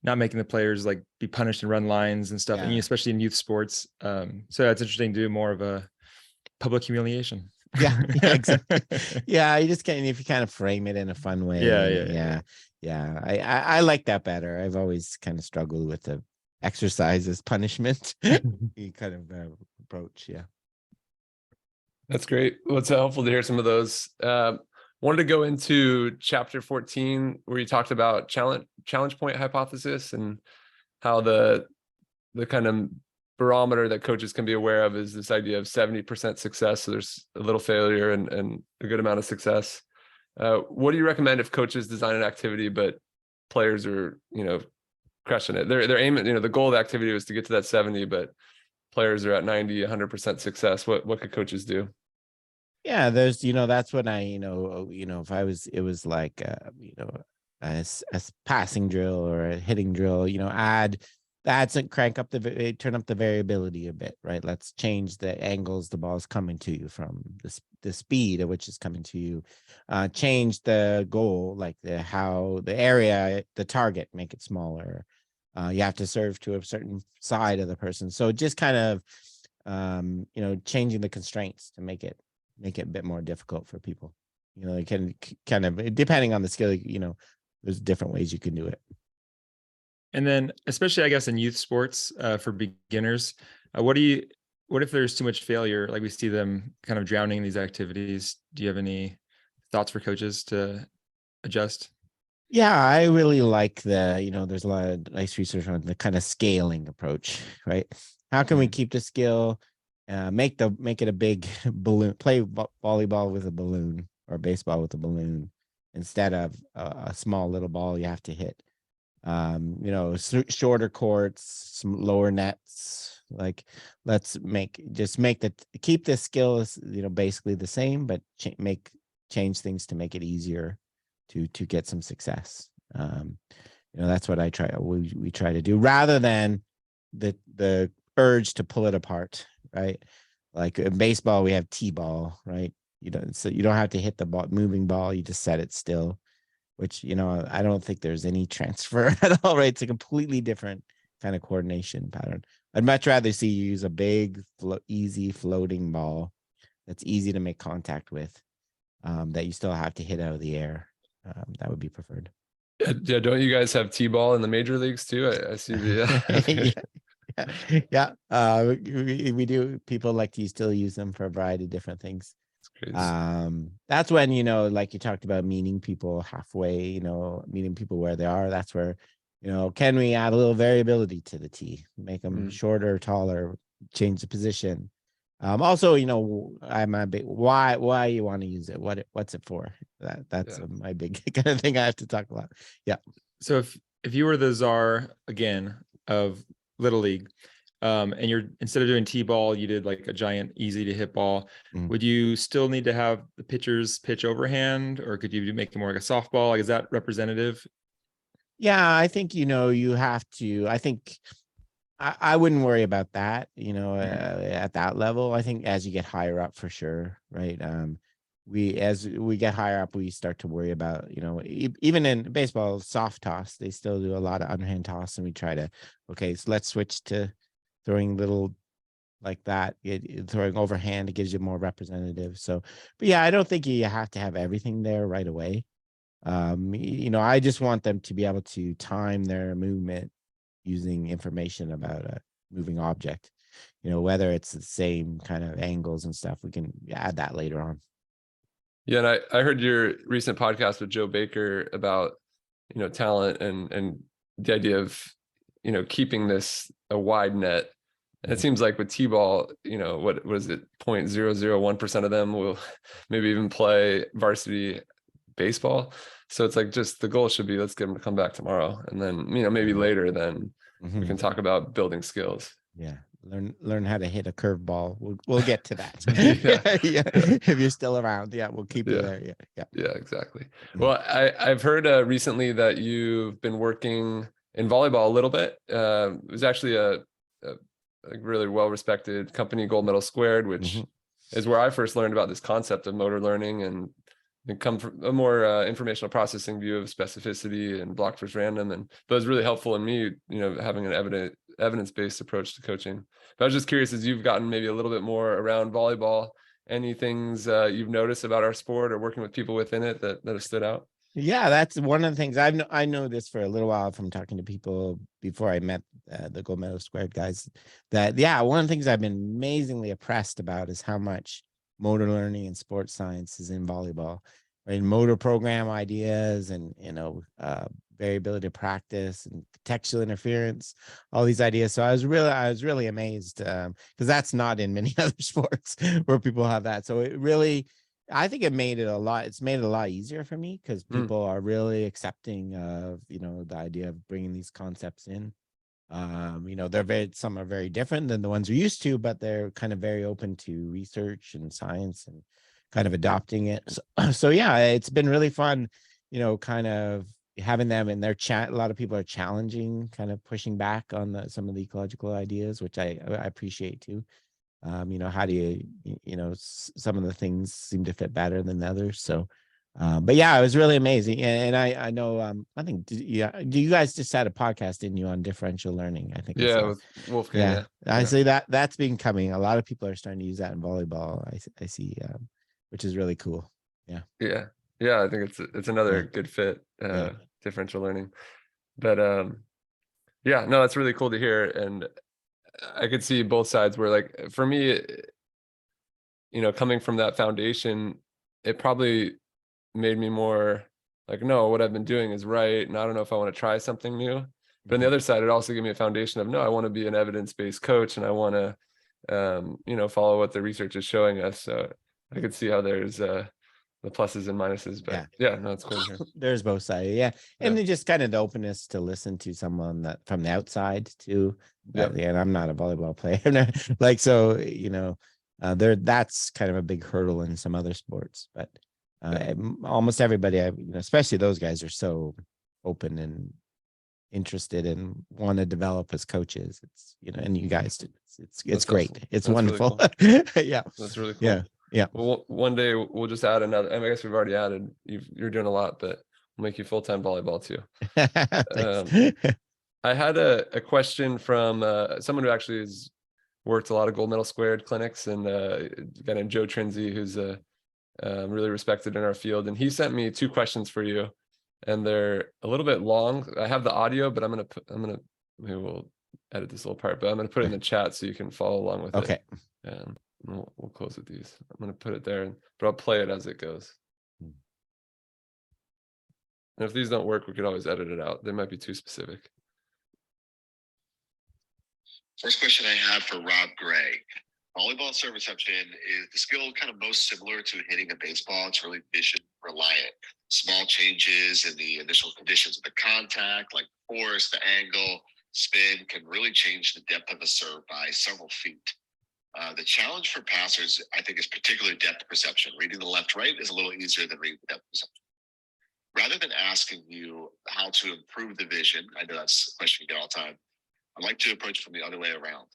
not making the players like be punished and run lines and stuff, and especially in youth sports. So it's interesting to do more of a public humiliation. Yeah, exactly. Yeah, you just can't, if you kind of frame it in a fun way. Yeah. I like that better. I've always kind of struggled with the exercise as punishment kind of approach. Yeah. That's great. Well, it's helpful to hear some of those. Wanted to go into chapter 14, where you talked about challenge point hypothesis, and how the kind of barometer that coaches can be aware of is this idea of 70% success. So there's a little failure and a good amount of success. What do you recommend if coaches design an activity, but players are, crushing it? They're aiming, the goal of the activity was to get to that 70, but players are at 90, 100% success. What could coaches do? Yeah, there's, that's when if it was like, a passing drill or a hitting drill, add and crank up turn up the variability a bit, right? Let's change the angles the ball's coming to you from, the speed at which it's coming to you. Change the goal, like the area, the target, make it smaller. You have to serve to a certain side of the person. So just kind of, changing the constraints to make it a bit more difficult for people. It can kind of, depending on the skill, there's different ways you can do it. And then, especially, I guess, in youth sports, for beginners, what if there's too much failure? Like we see them kind of drowning in these activities. Do you have any thoughts for coaches to adjust? Yeah, I really like there's a lot of nice research on the kind of scaling approach, right? How can we keep the skill, make it a big balloon, play volleyball with a balloon or baseball with a balloon instead of a small little ball you have to hit. Shorter courts, some lower nets. Like, let's keep the skills, basically the same, but change things to make it easier to get some success. That's what we try to do, rather than the urge to pull it apart, right? Like in baseball, we have T-ball, right? So you don't have to hit the moving ball, you just set it still, which, I don't think there's any transfer at all, right? It's a completely different kind of coordination pattern. I'd much rather see you use a big, easy floating ball that's easy to make contact with. that you still have to hit out of the air. That would be preferred. Yeah, don't you guys have T-ball in the major leagues too? I see the Yeah. We do. People like to still use them for a variety of different things. crazy. That's when, you know, like you talked about meeting people halfway, you know, meeting people where they are. That's where, you know, can we add a little variability to the tee, make them shorter, taller, change the position. Also, you know, I'm a big why you want to use it, what's it for? That's my big kind of thing I have to talk about. Yeah. So if you were the czar again of Little League, and you're, instead of doing T-ball, you did like a giant easy to hit ball, would you still need to have the pitchers pitch overhand, or could you make it more like a softball? Like, is that representative? Yeah, I think, you know, you have to, I think I wouldn't worry about that, you know, at that level. I think as you get higher up, for sure, right? As we get higher up, we start to worry about, you know, even in baseball, soft toss, they still do a lot of underhand toss, and we try to, okay, so let's switch to throwing little like that, throwing overhand. It gives you more representative. So, but yeah, I don't think you have to have everything there right away. You know, I just want them to be able to time their movement using information about a moving object, you know, whether it's the same kind of angles and stuff. We can add that later on. Yeah, and I heard your recent podcast with Joe Baker about, you know, talent and the idea of, you know, keeping this a wide net. And it seems like with T-ball, you know, what was it, 0.001% of them will maybe even play varsity baseball. So it's like, just the goal should be, let's get them to come back tomorrow, and then, you know, maybe later then we can talk about building skills. Yeah, learn how to hit a curveball. We'll get to that. Yeah. If you're still around, yeah, we'll keep you there. Yeah, exactly. Well, I've heard recently that you've been working in volleyball a little bit. It was actually a really well-respected company, Gold Medal Squared, which is where I first learned about this concept of motor learning, and come from a more informational processing view of specificity and block versus random. And that was really helpful in me, you know, having an evidence-based approach to coaching. But I was just curious, as you've gotten maybe a little bit more around volleyball, any things you've noticed about our sport or working with people within it that have stood out? Yeah, that's one of the things I know this for a little while from talking to people before I met the Gold Medal Squared guys. That, yeah, one of the things I've been amazingly impressed about is how much motor learning and sports science is in volleyball, right? Motor program ideas, and, you know, variability of practice and contextual interference, all these ideas. So I was really amazed, because that's not in many other sports where people have that. So it really, I think it's made it a lot easier for me, because people are really accepting of, you know, the idea of bringing these concepts in. You know, some are very different than the ones we're used to, but they're kind of very open to research and science and kind of adopting it. So yeah, it's been really fun, you know, kind of having them in their chat. A lot of people are challenging, kind of pushing back on some of the ecological ideas, which I appreciate too. You know, how do you know, some of the things seem to fit better than others. So, but yeah, it was really amazing. And I know, I think, do you guys just had a podcast, didn't you, on differential learning? I think. Yeah, with Wolfgang. I see that's been coming. A lot of people are starting to use that in volleyball. I see, which is really cool. Yeah. I think it's another good fit, differential learning. But yeah, no, it's really cool to hear. And I could see both sides where, like, for me, you know, coming from that foundation, it probably made me more like, no, what I've been doing is right, and I don't know if I want to try something new. But on the other side, it also gave me a foundation of, no, I want to be an evidence-based coach, and I want to, you know, follow what the research is showing us. So I could see how there's the pluses and minuses, but yeah, no, it's cool to hear. There's both sides. Yeah. And then just kind of the openness to listen to someone that from the outside too. And I'm not a volleyball player. Like, so, you know, that's kind of a big hurdle in some other sports, but almost everybody, you know, especially those guys, are so open and interested and want to develop as coaches. It's, you know, and you guys do. It's great. Awesome. It's wonderful. Really cool. Yeah. That's really cool. Yeah. Well, one day we'll just add another. I mean, I guess we've already added. You're doing a lot, but we'll make you full-time volleyball too. I had a question from someone who actually has worked a lot of Gold Medal Squared clinics, and a guy named Joe Trinzi, who's a really respected in our field. And he sent me 2 questions for you, and they're a little bit long. I have the audio, but maybe we'll edit this little part, but I'm gonna put it in the chat so you can follow along with Okay. it. And we'll close with these. I'm gonna put it there, but I'll play it as it goes. And if these don't work, we could always edit it out. They might be too specific. First question I have for Rob Gray. Volleyball serve reception is the skill kind of most similar to hitting a baseball. It's really vision reliant. Small changes in the initial conditions of the contact, like force, the angle, spin, can really change the depth of a serve by several feet. The challenge for passers, I think, is particular depth perception. Reading the left-right is a little easier than reading depth perception. Rather than asking you how to improve the vision, I know that's a question you get all the time, I'd like to approach from the other way around.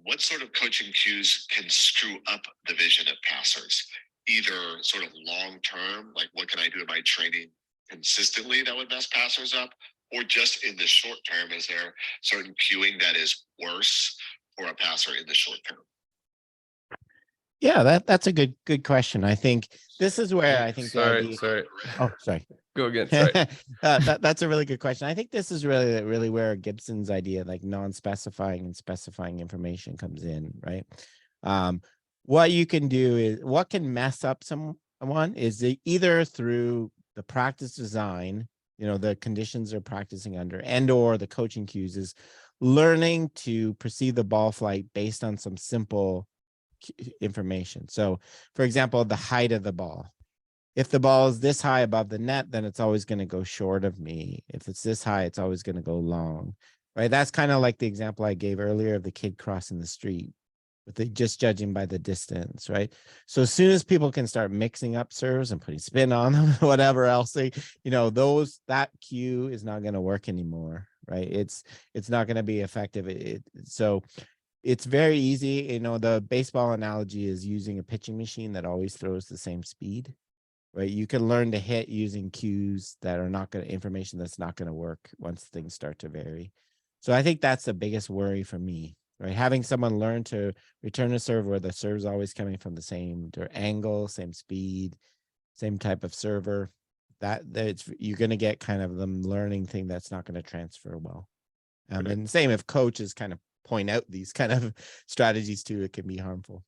What sort of coaching cues can screw up the vision of passers? Either sort of long-term, like what can I do in my training consistently that would mess passers up? Or just in the short term, is there certain cueing that is worse for a passer in the short term? Yeah, that's a good question. I think this is where I think the idea. Sorry. Oh, sorry. Go again. Sorry. That's a really good question. I think this is really where Gibson's idea, like non-specifying and specifying information, comes in, right? What you can do is, what can mess up someone is either through the practice design, the conditions they're practicing under, and or the coaching cues, is learning to perceive the ball flight based on some simple information. So, for example, the height of the ball. If the ball is this high above the net, then it's always going to go short of me. If it's this high, it's always going to go long, right? That's kind of like the example I gave earlier of the kid crossing the street, with just judging by the distance, right? So as soon as people can start mixing up serves and putting spin on them, whatever else that cue is not going to work anymore, right? It's not going to be effective. So it's very easy. The baseball analogy is using a pitching machine that always throws the same speed. Right, you can learn to hit using cues that are not information that's not going to work once things start to vary. So I think that's the biggest worry for me, right? Having someone learn to return a serve where the serve's always coming from the same angle, same speed, same type of server, you're going to get kind of them learning thing that's not going to transfer well. And same if coaches kind of point out these kind of strategies too, it can be harmful.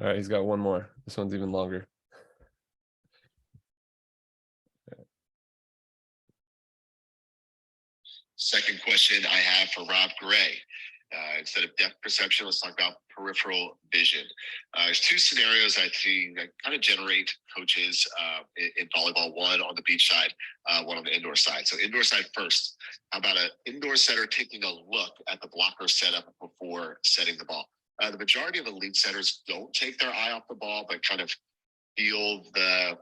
All right, he's got one more. This one's even longer. Second question I have for Rob Gray. Instead of depth perception, let's talk about peripheral vision. There's 2 scenarios I think that kind of generate coaches in volleyball, one on the beach side, one on the indoor side. So indoor side first. How about an indoor setter taking a look at the blocker setup before setting the ball? The majority of elite setters don't take their eye off the ball, but kind of feel the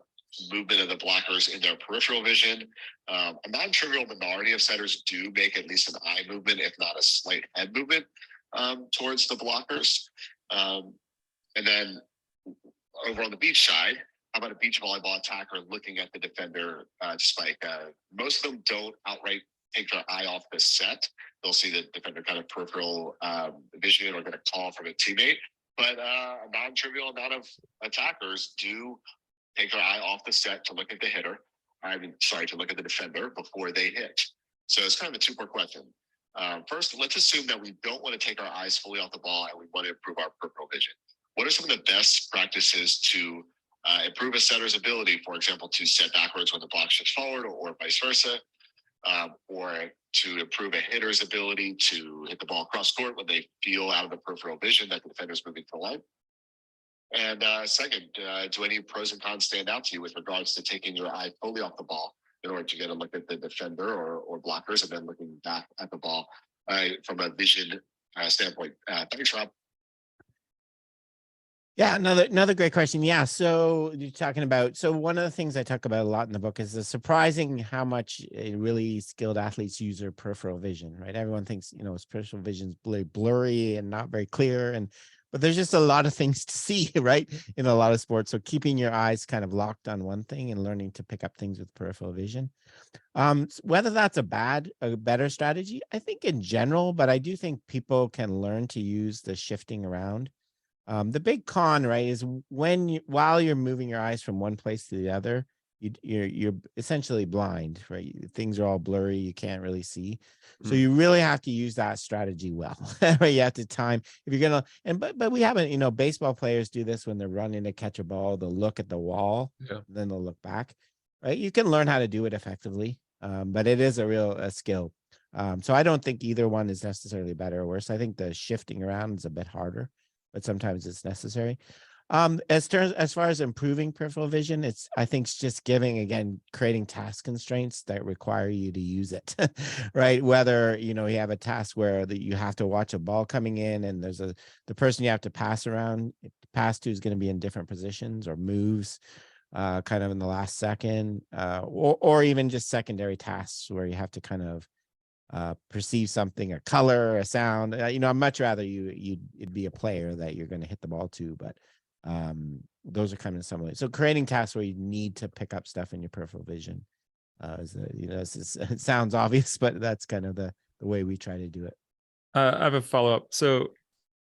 movement of the blockers in their peripheral vision. A non-trivial minority of setters do make at least an eye movement, if not a slight head movement towards the blockers. And then over on the beach side, how about a beach volleyball attacker looking at the defender spike? Most of them don't outright take their eye off the set. They'll see the defender kind of peripheral vision or get a call from a teammate. But a non-trivial amount of attackers do take their eye off the set to look at the hitter. To look at the defender before they hit. So it's kind of a 2-part question. First, let's assume that we don't want to take our eyes fully off the ball and we want to improve our peripheral vision. What are some of the best practices to improve a setter's ability, for example, to set backwards when the block shifts forward or vice versa, or to improve a hitter's ability to hit the ball cross court when they feel out of the peripheral vision that the defender is moving to the line? And second, do any pros and cons stand out to you with regards to taking your eye fully off the ball in order to get a look at the defender or blockers, and then looking back at the ball from a vision standpoint? Thanks, Rob. Yeah, another great question. Yeah, so you're talking about, so one of the things I talk about a lot in the book is the surprising how much really skilled athletes use their peripheral vision, right? Everyone thinks, peripheral vision is blurry and not very clear, but there's just a lot of things to see, right, in a lot of sports. So keeping your eyes kind of locked on one thing and learning to pick up things with peripheral vision. Whether that's a better strategy, I think in general, but I do think people can learn to use the shifting around The big con, right, is while you're moving your eyes from one place to the other, you're essentially blind, right? Things are all blurry, you can't really see. So Mm. you really have to use that strategy well. Right? You have to time if you're gonna, and but we haven't, baseball players do this when they're running to catch a ball, they'll look at the wall, Yeah. then they'll look back. Right? You can learn how to do it effectively, but it is a skill. So I don't think either one is necessarily better or worse. I think the shifting around is a bit harder, but sometimes it's necessary. As far as improving peripheral vision, I think it's just creating task constraints that require you to use it, right? Whether, you have a task where you have to watch a ball coming in and there's the person you have to pass to is going to be in different positions or moves kind of in the last second, or even just secondary tasks where you have to kind of perceive something, a color, a sound. I'd much rather it'd be a player that you're going to hit the ball to, but those are kind of some of it. So creating tasks where you need to pick up stuff in your peripheral vision it sounds obvious, but that's kind of the way we try to do it. I have a follow-up. So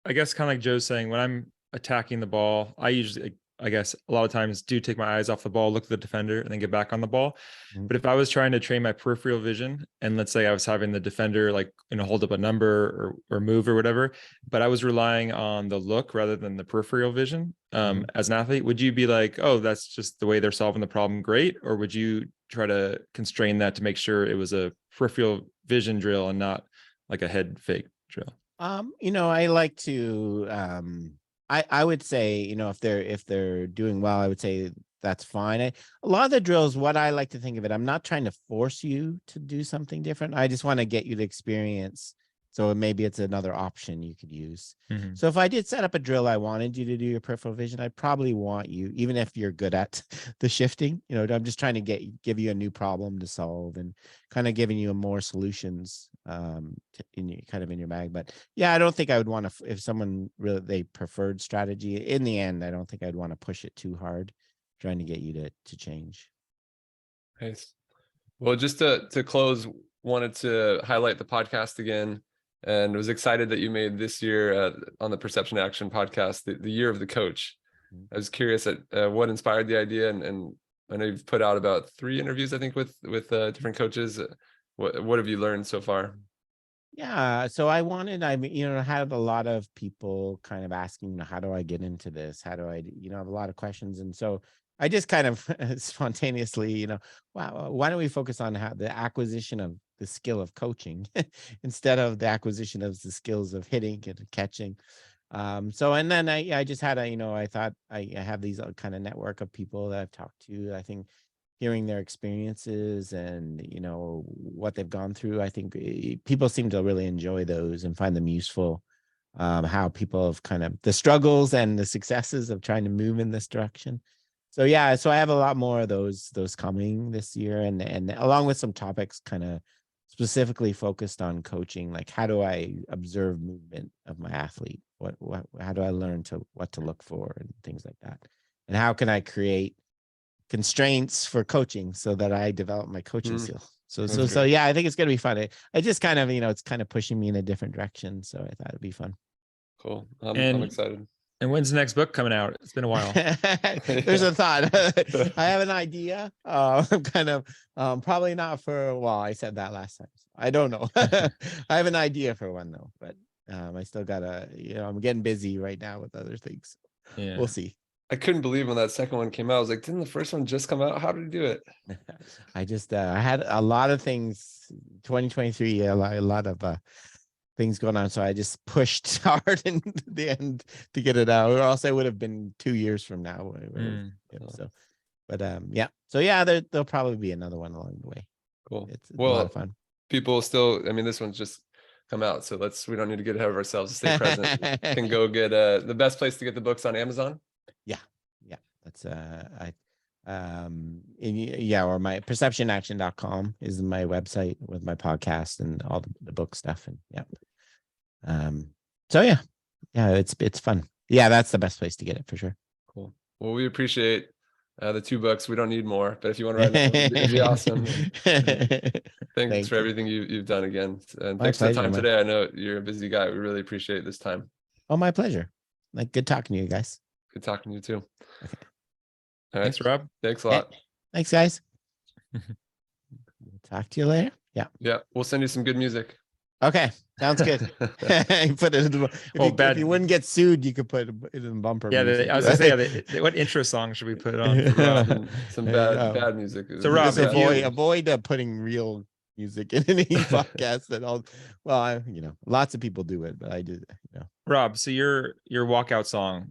I guess kind of like Joe's saying, when I'm attacking the ball, I usually, I guess a lot of times do take my eyes off the ball, look at the defender, and then get back on the ball. Mhm. But if I was trying to train my peripheral vision, and let's say I was having the defender hold up a number or move or whatever, but I was relying on the look rather than the peripheral vision, Mhm. as an athlete, would you be like, oh, that's just the way they're solving the problem, great? Or would you try to constrain that to make sure it was a peripheral vision drill and not like a head fake drill? I like to I would say, if they're doing well, I would say that's fine. A lot of the drills, what I like to think of it, I'm not trying to force you to do something different. I just want to get you to experience. So maybe it's another option you could use. Mhm. So if I did set up a drill, I wanted you to do your peripheral vision, I'd probably want you, even if you're good at the shifting, I'm just trying to give you a new problem to solve and kind of giving you more solutions in your bag. But yeah, I don't think I would want to, if someone really, they preferred strategy in the end, I don't think I'd want to push it too hard, trying to get you to change. Nice. Well, just to close, wanted to highlight the podcast again, and was excited that you made this year on the Perception Action podcast the year of the coach. I was curious at what inspired the idea, and I know you've put out about 3 interviews, I think, with different coaches. What have you learned so far? Yeah, so I had a lot of people kind of asking, how do I get into this? How do I, I have a lot of questions. And so I just kind of spontaneously, wow, why don't we focus on the acquisition of the skill of coaching instead of the acquisition of the skills of hitting and catching. So, and then I just had I thought I have these kind of network of people that I've talked to. I think hearing their experiences and what they've gone through, I think people seem to really enjoy those and find them useful. How people have kind of the struggles and the successes of trying to move in this direction. So yeah, so I have a lot more of those coming this year, and along with some topics kind of specifically focused on coaching, like how do I observe movement of my athlete? How do I learn what to look for and things like that? And how can I create constraints for coaching so that I develop my coaching skills? So yeah, I think it's gonna be fun. I just kind of, it's kind of pushing me in a different direction. So I thought it'd be fun. Cool. I'm excited. And when's the next book coming out? It's been a while. There's a thought. I have an idea. I'm kind of probably not for a while. I said that last time. I don't know. I have an idea for one though, but I still gotta, I'm getting busy right now with other things. Yeah. We'll see. I couldn't believe when that second one came out. I was like, didn't the first one just come out? How did he do it? I just I had a lot of things. 2023, a lot of things going on, so I just pushed hard in the end to get it out, or else it would have been 2 years from now. So, but yeah, so yeah, there'll probably be another one along the way. Cool. It's a lot of fun. People still, I mean, this one's just come out, so we don't need to get ahead of ourselves. Stay present. Can go get the best place to get the books on Amazon. Yeah, that's or my perceptionaction.com is my website with my podcast and all the book stuff, and so yeah, it's fun. Yeah, that's the best place to get it for sure. Cool. Well, we appreciate the 2 books. We don't need more, but if you want to write them, it'd be awesome. Thanks for everything you've done again, and thanks for the time today. I know you're a busy guy. We really appreciate this time. Oh, my pleasure. Like, good talking to you guys. Good talking to you too. Okay. All right. Thanks, Rob. Thanks a Yeah. lot. Thanks, guys. Talk to you later. Yeah. Yeah, we'll send you some good music. Okay. Sounds good. Put it in the, if you wouldn't get sued, you could put it in bumper. Yeah, music. I was gonna say, what intro song should we put on for Rob? Some There you bad go. bad music. So, Rob, Just if you- avoid putting real music in any podcast that all. Well, lots of people do it, but I did. Rob, so your walkout song,